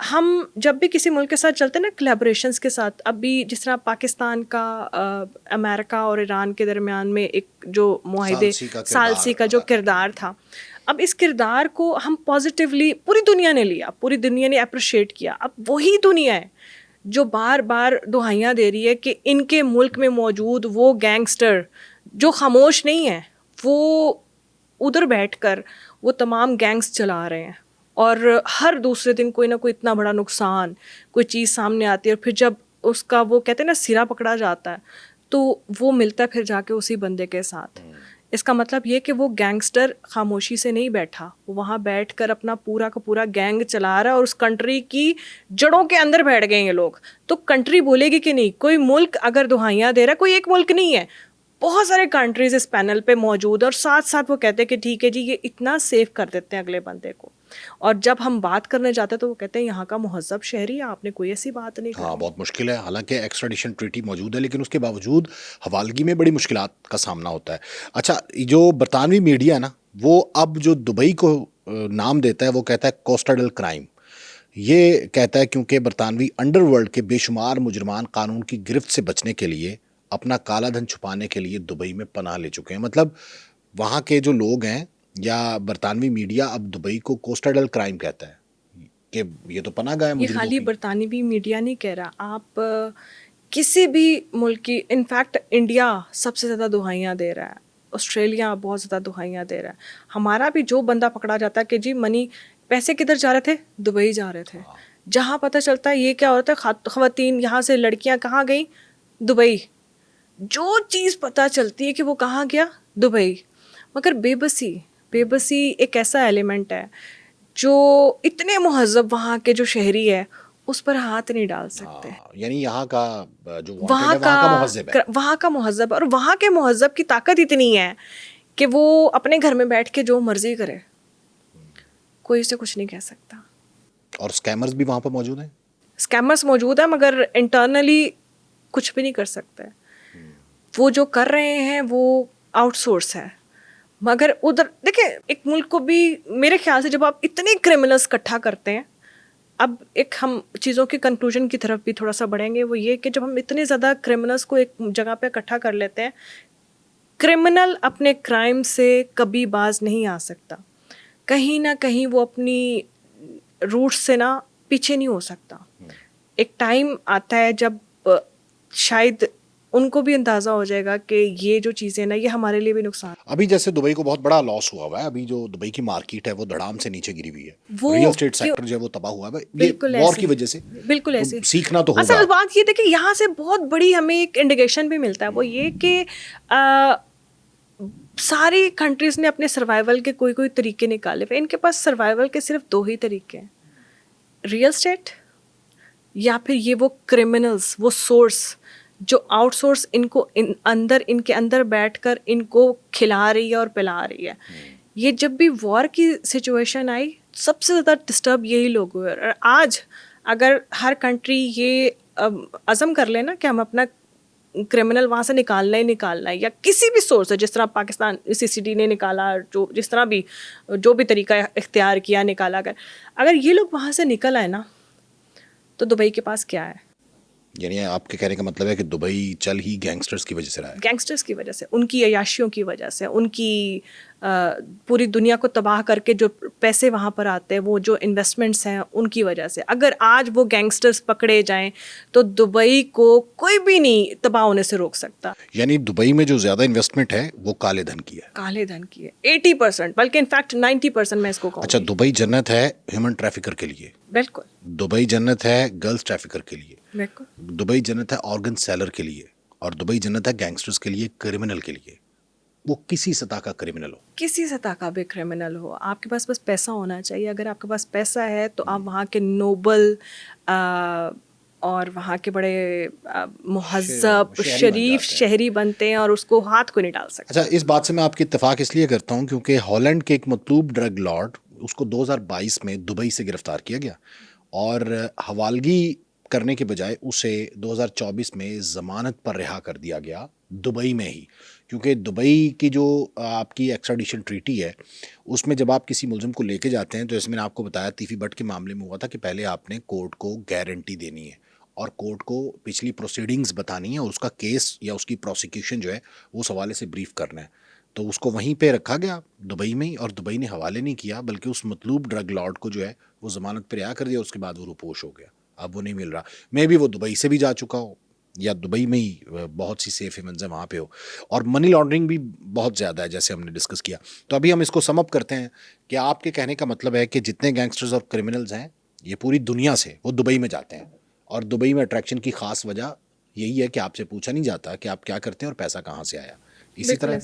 ہم جب بھی کسی ملک کے ساتھ چلتے ہیں نا کلیبریشنس کے ساتھ، اب بھی جس طرح پاکستان کا امریکہ اور ایران کے درمیان میں ایک جو معاہدے ثالثی کا جو کردار تھا، اب اس کردار کو ہم پازیٹیولی پوری دنیا نے لیا، پوری دنیا نے اپریشیٹ کیا. اب وہی دنیا ہے جو بار بار دہائیاں دے رہی ہے کہ ان کے ملک میں موجود وہ گینگسٹر جو خاموش نہیں ہیں، وہ ادھر بیٹھ کر وہ تمام گینگز چلا رہے ہیں، اور ہر دوسرے دن کوئی نہ کوئی اتنا بڑا نقصان، کوئی چیز سامنے آتی ہے، اور پھر جب اس کا وہ کہتے ہیں نا سرا پکڑا جاتا ہے تو وہ ملتا ہے پھر جا کے اسی بندے کے ساتھ. اس کا مطلب یہ کہ وہ گینگسٹر خاموشی سے نہیں بیٹھا، وہ وہاں بیٹھ کر اپنا پورا کا پورا گینگ چلا رہا ہے، اور اس کنٹری کی جڑوں کے اندر بیٹھ گئے یہ لوگ. تو کنٹری بولے گی کہ نہیں، کوئی ملک اگر دہائیاں دے رہا ہے، کوئی ایک ملک نہیں ہے، بہت سارے کنٹریز اس پینل پہ موجود ہیں، اور ساتھ ساتھ وہ کہتے ہیں کہ ٹھیک ہے جی یہ اتنا سیف کر دیتے ہیں اگلے بندے کو. اور جب ہم بات کرنے جاتے ہیں تو وہ کہتے ہیں یہاں کا مہذب شہری ہے، آپ نے کوئی ایسی بات نہیں کی. ہاں بہت مشکل ہے، حالانکہ ایکسٹریڈیشن ٹریٹی موجود ہے لیکن اس کے باوجود حوالگی میں بڑی مشکلات کا سامنا ہوتا ہے. اچھا، جو برطانوی میڈیا ہے نا، وہ اب جو دبئی کو نام دیتا ہے وہ کہتا ہے کوسٹل کرائم. یہ کہتا ہے کیونکہ برطانوی انڈر ورلڈ کے بے شمار مجرمان قانون کی گرفت سے بچنے کے لیے، اپنا کالا دھن چھپانے کے لیے دبئی میں پناہ لے چکے ہیں. مطلب وہاں کے جو لوگ ہیں یا برطانوی میڈیا اب دبئی کو کوسٹل کرائم کہتا ہے کہ یہ تو پناہ گاہ ہے یہ مجرموں خالی کی. برطانوی میڈیا نہیں کہہ رہا، آپ کسی بھی ملک کی، انفیکٹ انڈیا سب سے زیادہ دہائیاں دے رہا ہے، آسٹریلیا بہت زیادہ دہائیاں دے رہا ہے. ہمارا بھی جو بندہ پکڑا جاتا ہے کہ جی منی، پیسے کدھر جا رہے تھے، دبئی جا رہے تھے، جہاں پتہ چلتا ہے یہ کیا ہوتا ہے، خواتین یہاں سے لڑکیاں کہاں گئیں، دبئی. جو چیز پتہ چلتی ہے کہ وہ کہاں گیا، دبئی. مگر بے بسی ایک ایسا ایلیمنٹ ہے جو اتنے مہذب وہاں کے جو شہری ہے اس پر ہاتھ نہیں ڈال سکتے. یعنی یہاں کا جو وانٹڈ ہے وہاں کا مہذب ہے، وہاں کا مہذب، اور وہاں کے مہذب کی طاقت اتنی ہے کہ وہ اپنے گھر میں بیٹھ کے جو مرضی کرے، کوئی اسے کچھ نہیں کہہ سکتا. اور اسکیمرز بھی وہاں پر موجود ہیں. اسکیمرز موجود ہیں مگر انٹرنلی کچھ بھی نہیں کر سکتے. وہ جو کر رہے ہیں وہ آؤٹ سورس ہے. مگر ادھر دیکھیں، ایک ملک کو بھی میرے خیال سے جب آپ اتنے کرمنلز اکٹھا کرتے ہیں، اب ایک ہم چیزوں کی کنکلوژن کی طرف بھی تھوڑا سا بڑھیں گے، وہ یہ کہ جب ہم اتنے زیادہ کرمنلز کو ایک جگہ پہ اکٹھا کر لیتے ہیں، کرمنل اپنے کرائم سے کبھی باز نہیں آ سکتا. کہیں نہ کہیں وہ اپنی روٹس سے نا پیچھے نہیں ہو سکتا. ایک ٹائم آتا ہے جب شاید ان کو بھی اندازہ ہو جائے گا کہ یہ جو چیزیں نا یہ ہمارے لیے بھی نقصان. ابھی جیسے دبئی کو بہت بڑا لاس ہوا ہوا ہے، ابھی جو دبئی کی مارکیٹ ہے وہ دھڑام سے نیچے گری ہوئی ہے، ریئل اسٹیٹ سیکٹر جو ہے وہ تباہ ہوا ہے، یہ وار کی وجہ سے. بالکل ایسے سیکھنا تو ہوگا. اصل بات یہ دیکھیں یہاں سے بہت بڑی ہمیں ایک انڈیکیشن بھی ملتا ہے، وہ یہ کہ ساری کنٹریز نے اپنے سروائیول کے کوئی طریقے نکالے ہوئے. ان کے پاس سروائیول کے صرف 2 ہی طریقے ہیں، ریئل اسٹیٹ یا پھر یہ وہ کرمنلز، وہ سورس جو آؤٹ سورس ان کو ان کے اندر بیٹھ کر ان کو کھلا رہی ہے اور پلا رہی ہے. یہ جب بھی وار کی سچویشن آئی سب سے زیادہ ڈسٹرب یہی لوگ ہوئے. اور آج اگر ہر کنٹری یہ عزم کر لے نا کہ ہم اپنا کرمنل وہاں سے نکالنا ہے، یا کسی بھی سورس ہے، جس طرح پاکستان CCD نے نکالا، جو جس طرح بھی جو بھی طریقہ اختیار کیا نکالا، اگر یہ لوگ وہاں سے نکل آئے نا تو دبئی کے پاس کیا ہے. یعنی آپ کے کہنے کا مطلب ہے کہ دبئی چل ہی گینگسٹرز کی وجہ سے رہا ہے. گینگسٹرز کی وجہ سے، ان کی عیاشیوں کی وجہ سے، ان کی پوری دنیا کو تباہ کر کے جو پیسے وہاں پر آتے ہیں، وہ جو انویسٹمنٹس ہیں ان کی وجہ سے. اگر آج وہ گینگسٹرز پکڑے جائیں تو دبئی کو کوئی بھی نہیں تباہ ہونے سے روک سکتا. یعنی دبئی میں جو زیادہ انویسٹمنٹ ہے وہ کالے دھن کی ہے. کالے دھن کی ہے 80%، بلکہ انفیکٹ 90% میں اس کو کہوں. اچھا، دبئی جنت ہے ہیومن ٹریفکر کے لیے، بالکل. دبئی جنت ہے گرلز ٹریفکر کے لیے، بالکل. دبئی جنت ہے آرگن سیلر کے لیے، اور دبئی جنت ہے گینگسٹرز کے لیے، کرمنل کے لیے. وہ کسی سطح کا کرمنل ہو، کسی سطح کا بھی کرمنل ہو، آپ کے پاس بس پیسہ ہونا چاہیے. اگر آپ کے پاس پیسہ ہے تو آپ وہاں کے نوبل اور وہاں کے بڑے مہذب شریف شہری بنتے ہیں اور اس کو ہاتھ کو نہیں ڈال سکتے. اچھا، اس بات سے میں آپ کی اتفاق اس لیے کرتا ہوں کیونکہ ہالینڈ کے ایک مطلوب ڈرگ لارڈ، اس کو 2022 میں دبئی سے گرفتار کیا گیا اور حوالگی کرنے کے بجائے اسے 2024 میں ضمانت پر رہا کر دیا گیا دبئی میں ہی، کیونکہ دبئی کی جو آپ کی ایکسٹراڈیشن ٹریٹی ہے اس میں جب آپ کسی ملزم کو لے کے جاتے ہیں تو جیسے میں نے آپ کو بتایا تیفی بٹ کے معاملے میں ہوا تھا کہ پہلے آپ نے کورٹ کو گارنٹی دینی ہے اور کورٹ کو پچھلی پروسیڈنگز بتانی ہے اور اس کا کیس یا اس کی پروسیکیوشن جو ہے وہ اس حوالے سے بریف کرنا ہے. تو اس کو وہیں پہ رکھا گیا دبئی میں ہی, اور دبئی نے حوالے نہیں کیا بلکہ اس مطلوب ڈرگ لارڈ کو جو ہے وہ ضمانت پہ رہا کر دیا. اس کے بعد وہ روپوش ہو گیا, اب وہ نہیں مل رہا. میں بھی وہ دبئی سے بھی جا چکا ہوں یا دبئی میں ہی بہت سی سیف ہیونز ہیں وہاں پہ ہو, اور منی لانڈرنگ بھی بہت زیادہ ہے جیسے ہم نے ڈسکس کیا. تو ابھی ہم اس کو سم اپ کرتے ہیں کہ آپ کے کہنے کا مطلب ہے کہ جتنے گینگسٹرز اور کرمنلز ہیں یہ پوری دنیا سے وہ دبئی میں جاتے ہیں, اور دبئی میں اٹریکشن کی خاص وجہ یہی ہے کہ آپ سے پوچھا نہیں جاتا کہ آپ کیا کرتے ہیں اور پیسہ کہاں سے آیا. اسی طرح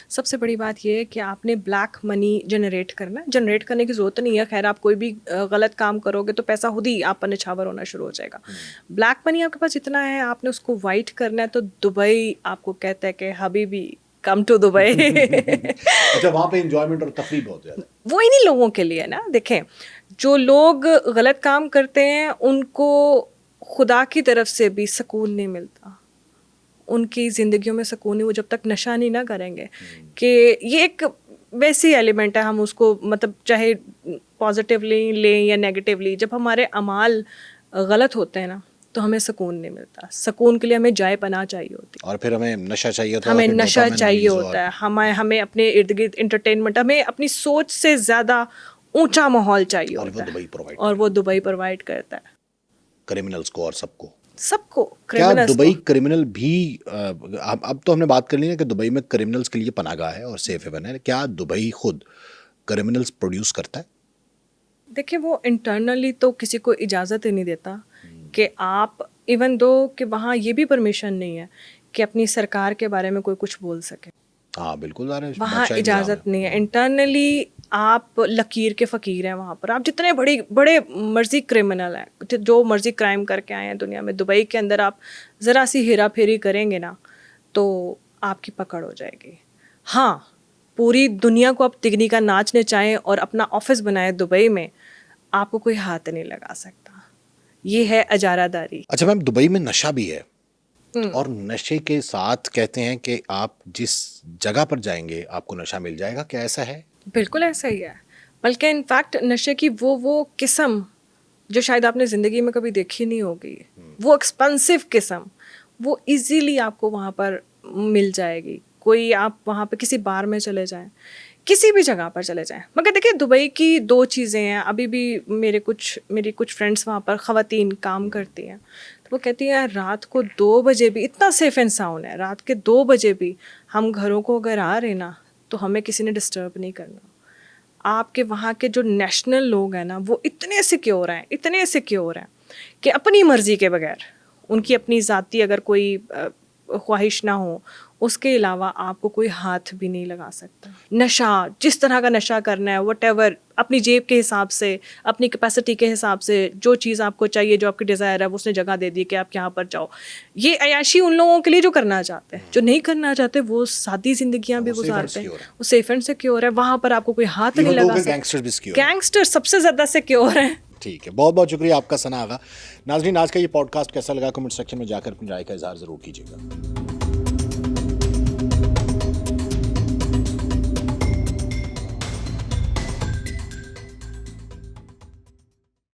سب سے بڑی بات یہ ہے کہ آپ نے بلیک منی جنریٹ کرنا ہے. جنریٹ کرنے کی ضرورت نہیں ہے, خیر آپ کوئی بھی غلط کام کرو گے تو پیسہ خود ہی آپ پر نچھاور ہونا شروع ہو جائے گا. بلیک منی آپ کے پاس اتنا ہے, آپ نے اس کو وائٹ کرنا ہے. تو دبئی آپ کو کہتا ہے کہ حبیبی کم ٹو دبئی. اچھا, وہاں پہ انجوائمنٹ اور تفریح بہت زیادہ وہ انہیں لوگوں کے لیے نا. دیکھیں جو لوگ غلط کام کرتے ہیں ان کو خدا کی طرف سے بھی سکون نہیں ملتا, ان کی زندگیوں میں سکون نہیں, وہ جب تک نشہ نہیں نہ کریں گے. کہ یہ ایک ویسی ایلیمنٹ ہے, ہم اس کو مطلب چاہے پازیٹیولی لیں یا نیگیٹیولی, جب ہمارے اعمال غلط ہوتے ہیں نا تو ہمیں سکون نہیں ملتا. سکون کے لیے ہمیں جائے پناہ چاہیے ہوتی ہے, اور پھر ہمیں نشہ چاہیے ہوتا ہے, ہمیں نشہ چاہیے ہوتا ہے, ہمیں اپنے ارد گرد انٹرٹینمنٹ, ہمیں اپنی سوچ سے زیادہ اونچا ماحول چاہیے ہوتا ہے, اور وہ دبئی پرووائڈ کرتا ہے کرمنلز کو اور سب کو. کیا دبئی کرمنل بھی, اب تو ہم نے بات کر لی نا کہ دبئی میں کرمنلز کے لیے پناہ گاہ ہے اور سیف ہیون ہے, کیا دبئی خود کرمنلز پروڈیوس کرتا ہے؟ دیکھیں وہ انٹرنلی تو کسی کو اجازت ہی نہیں دیتا کہ آپ, ایون دو کہ وہاں یہ بھی پرمیشن نہیں ہے کہ اپنی سرکار کے بارے میں کوئی کچھ بول سکے. ہاں بالکل, وہاں اجازت نہیں ہے. انٹرنلی آپ لکیر کے فقیر ہیں وہاں پر, آپ جتنے بڑے مرضی کرمنل ہیں, جو مرضی کرائم کر کے آئے ہیں دنیا میں, دبئی کے اندر آپ ذرا سی ہیرا پھیری کریں گے نا تو آپ کی پکڑ ہو جائے گی. ہاں پوری دنیا کو آپ تگنی کا ناچنے چاہیں اور اپنا آفس بنائیں دبئی میں, آپ کو کوئی ہاتھ نہیں لگا سکتا. یہ ہے اجارہ داری. اچھا میم, دبئی میں نشہ بھی ہے, اور نشے کے ساتھ کہتے ہیں کہ آپ جس جگہ پر جائیں گے آپ کو نشہ مل جائے گا, کیا ایسا ہے؟ بالکل ایسا ہی ہے, بلکہ انفیکٹ نشے کی وہ قسم جو شاید آپ نے زندگی میں کبھی دیکھی نہیں ہوگی, وہ ایکسپینسو قسم, وہ ایزیلی آپ کو وہاں پر مل جائے گی. کوئی آپ وہاں پہ کسی بار میں چلے جائیں, کسی بھی جگہ پر چلے جائیں. مگر دیکھیں دبئی کی دو چیزیں ہیں, ابھی بھی میری کچھ فرینڈس وہاں پر خواتین کام کرتی ہیں, تو وہ کہتی ہیں رات کو 2 بجے بھی اتنا سیف اینڈ ساؤنڈ ہے, رات کے 2 بجے بھی ہم گھروں کو اگر آ رہے نا تو ہمیں کسی نے ڈسٹرب نہیں کرنا. آپ کے وہاں کے جو نیشنل لوگ ہیں نا وہ اتنے سیکیور ہیں کہ اپنی مرضی کے بغیر, ان کی اپنی ذاتی اگر کوئی خواہش نہ ہو اس کے علاوہ آپ کو کوئی ہاتھ بھی نہیں لگا سکتا. نشہ جس طرح کا نشہ کرنا ہے وٹ ایور, اپنی جیب کے حساب سے, اپنی کیپیسٹی کے حساب سے, جو چیز آپ کو چاہیے, جو آپ کی ڈیزائر ہے, وہ اس نے جگہ دے دی کہ آپ یہاں پر جاؤ. یہ عیاشی ان لوگوں کے لیے جو کرنا چاہتے ہیں, جو نہیں کرنا چاہتے وہ سادی زندگیاں بھی گزارتے ہیں, وہ سیف اینڈ سیکیور ہے. وہاں پر آپ کو کوئی ہاتھ نہیں لگا سکتا. گینگسٹر سب سے زیادہ سیکیور ہیں. ٹھیک ہے, بہت شکریہ آپ کا ثنا آغا. ناظرین, آج کا یہ پوڈ کاسٹ کیسا لگا کمنٹ سیکشن میں جا کر اپنی رائے کا اظہار ضرور کیجیے گا.